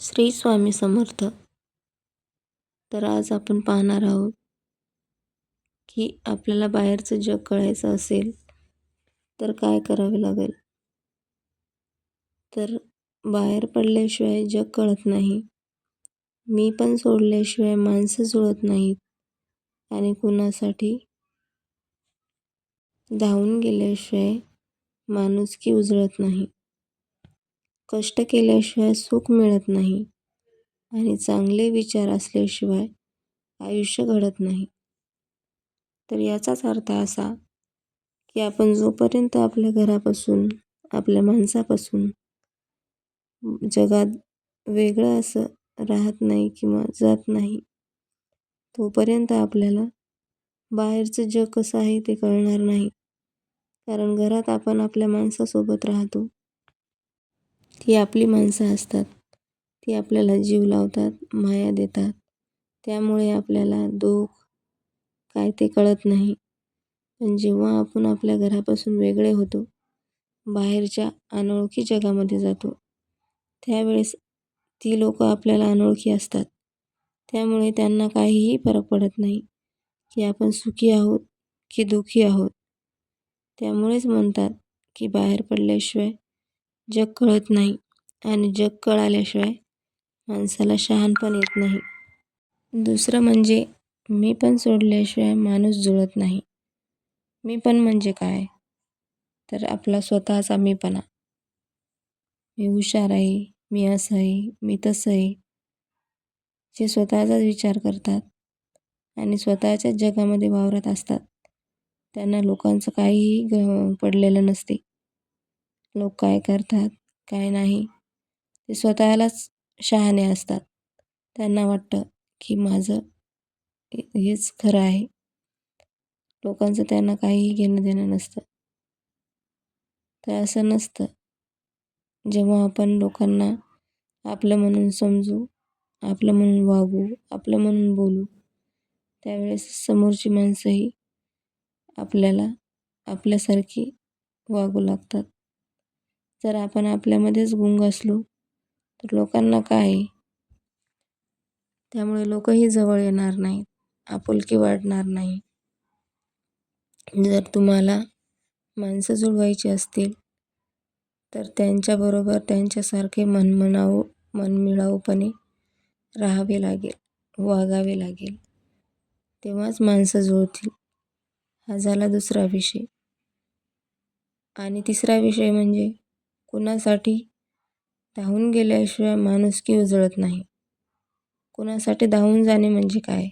श्री स्वामी समर्थ. तर आज आपण पाहणार आहोत की आपल्याला बाहेरचं जग कळायचं असेल तर काय करावे लागेल. तर बाहेर पडल्याशिवाय जग कळत नाही. मी पण सोडल्याशिवाय माणसं जुळत नाहीत आणि कुणासाठी धावून गेल्याशिवाय माणुसकी उजळत नाही. कष्ट केल्याशिवाय सुख मिळत नाही आणि चांगले विचार असल्याशिवाय आयुष्य घडत नाही. तर याचाच अर्थ असा की आपण जोपर्यंत आपल्या घरापासून, आपल्या माणसापासून जगात वेगळं असं राहत नाही किंवा जात नाही, तोपर्यंत आपल्याला बाहेरचं जग कसं आहे ते कळणार नाही. कारण घरात आपण आपल्या माणसासोबत राहतो. ती आपली माणसं असतात. ती आपल्याला जीव लावतात, माया देतात. त्यामुळे आपल्याला दुःख काय ते कळत नाही. पण जेव्हा आपण आपल्या घरापासून वेगळे होतो, बाहेरच्या अनोळखी जगामध्ये जातो, त्यावेळेस ती लोकं आपल्याला अनोळखी असतात. त्यामुळे त्यांना काहीही फरक पडत नाही की आपण सुखी आहोत की दुःखी आहोत. त्यामुळेच म्हणतात की बाहेर पडल्याशिवाय जग कळत नाही आणि जग कळाल्याशिवाय माणसाला शहाणपण येत नाही. दुसरं म्हणजे मी पण सोडल्याशिवाय माणूस जुळत नाही. मी पण म्हणजे काय? तर आपला स्वतःचा मीपणा. मी हुशार आहे, मी असं आहे, मी तसं आहे. जे स्वतःचाच विचार करतात आणि स्वतःच्याच जगामध्ये वावरत असतात, त्यांना लोकांचं काहीही पडलेलं नसते. लोक काय करतात, काय नाही, ते स्वतःलाच शहाणे असतात. त्यांना वाटतं की माझं हेच खरं आहे. लोकांचं त्यांना काहीही घेणं देणं नसतं. तर असं नसतं. जेव्हा आपण लोकांना आपलं म्हणून समजू, आपलं म्हणून वागू, आपलं म्हणून बोलू, त्यावेळेस समोरची माणसंही आपल्याला आपल्यासारखी वागू लागतात. जर आपण आपल्यामध्येच गुंग असलो तर लोकांना काय? त्यामुळे लोकही जवळ येणार नाहीत, आपुलकी वाढणार नाही. जर तुम्हाला माणसं जुळवायची असतील तर त्यांच्याबरोबर त्यांच्यासारखे मनमिळाऊपणे राहावे लागेल, वागावे लागेल. तेव्हाच माणसं जुळतील. हा झाला दुसरा विषय. आणि तिसरा विषय म्हणजे कुणासाठी धावून गेल्याशिवाय माणुसकी उजळत नाही. कुणासाठी धावून जाणे म्हणजे काय?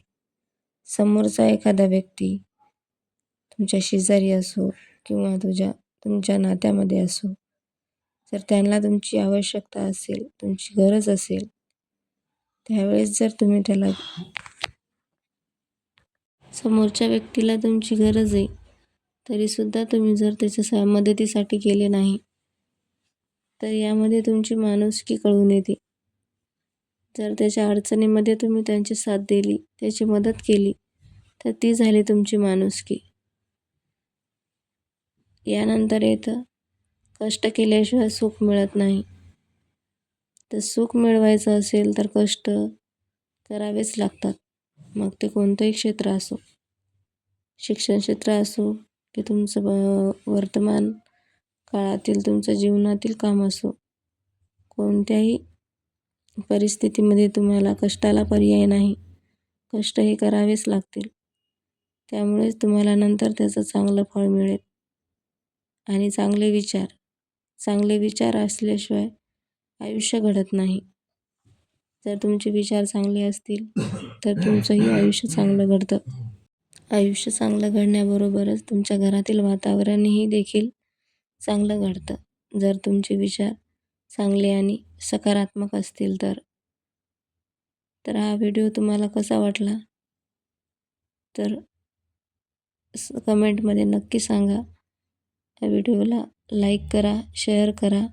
समोरचा एखादा व्यक्ती तुमच्या शेजारी असो किंवा तुमच्या नात्यामध्ये असो, जर त्यांना तुमची आवश्यकता असेल, तुमची गरज असेल, त्यावेळेस जर तुम्ही त्याला समोरच्या व्यक्तीला तुमची गरज आहे तरीसुद्धा तुम्ही जर त्याच्या मदतीसाठी गेले नाही, तर यामध्ये तुमची माणुसकी कळून येते. जर त्याच्या अडचणीमध्ये तुम्ही त्यांची साथ दिली, त्याची मदत केली, तर ती झाली तुमची माणुसकी. यानंतर येतं कष्ट केल्याशिवाय सुख मिळत नाही. तर सुख मिळवायचं असेल तर कष्ट करावेच लागतात. मग ते कोणतंही क्षेत्र असो, शिक्षण क्षेत्र असो की तुमचं वर्तमान काळातील तुमचं जीवनातील काम असो, कोणत्याही परिस्थितीमध्ये तुम्हाला कष्टाला पर्याय नाही. कष्ट हे करावेच लागतील. त्यामुळेच तुम्हाला नंतर त्याचं चांगलं फळ मिळेल. आणि चांगले विचार असल्याशिवाय आयुष्य घडत नाही. जर तुमचे विचार चांगले असतील तर तुमचंही आयुष्य चांगलं घडतं. आयुष्य चांगलं घडण्याबरोबरच तुमच्या घरातील वातावरणही देखील चांगलं घडतं. जर तुमचे विचार चांगले आणि सकारात्मक असतील तर. हा व्हिडिओ तुम्हाला कसा वाटला तर कमेंटमध्ये नक्की सांगा. या व्हिडिओला लाईक करा, शेअर करा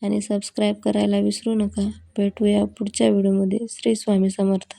आणि सबस्क्राईब करायला विसरू नका. भेटूया पुढच्या व्हिडिओमध्ये. श्री स्वामी समर्थ.